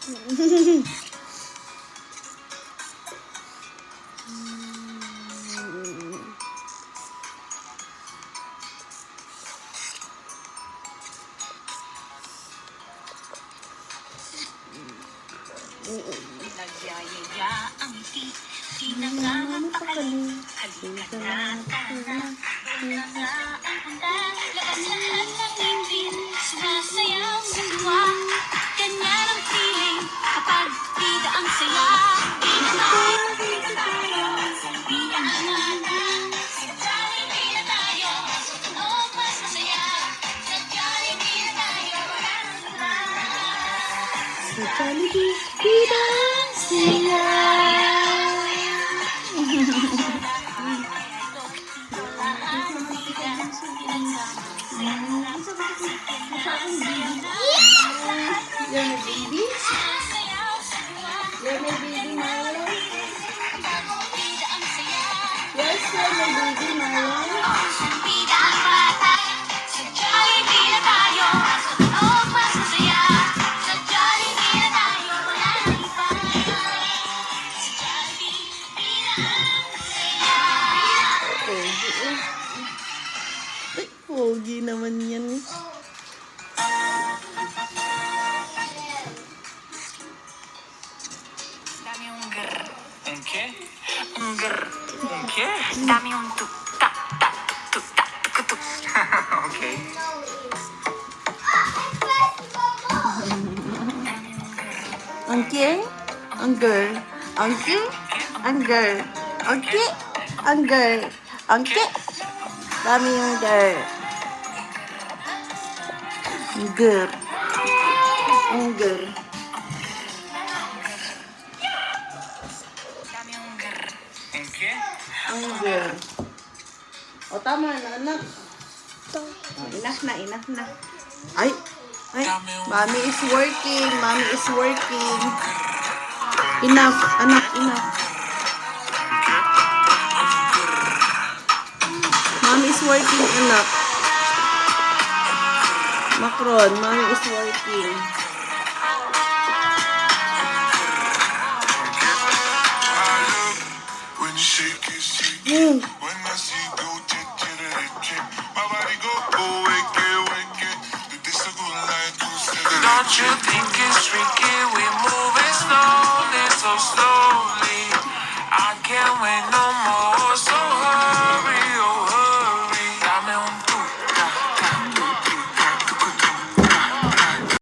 Nagyayaya ang ngiti, di na nga mapakali. Halika na, tara, una nga ang handa. Lakas lahat ng ngipin, sumasayaw sa tuwa. Ganyan ang feeling, kapag bida ang saya. Di na tayo, di na tayo, di na alala. Sa Jollibee na tayo, sa tunog mas masaya. Sa Jollibee na tayo, sa Jollibee, bida ang saya. You're my baby? You're my baby, Marlon? Yes, you're my baby, Marlon? Ay, pogi naman yan. Dami yung grr. Un qué? Ang grr. Un qué? Dami yung tuk tak tak tuk tak tuk tuk. Okay. Angke? Angger? Angke? Angger? Angke? Angger? Angke? Dami yung girl. Angger. Angger. Dami yung grr. Un qué? Angger. O, tama na, anak. O, enough na, enough na. Ay! Ay! Mommy is working. Mommy is working. Enough, anak, enough. Mommy is working, anak. Macron, mommy is working. When you shake it, shake it. Mm. When I see you go, check. My body go, wake it. You this a good life, good cigarette. Don't you think it's tricky? We're moving slowly, so slow.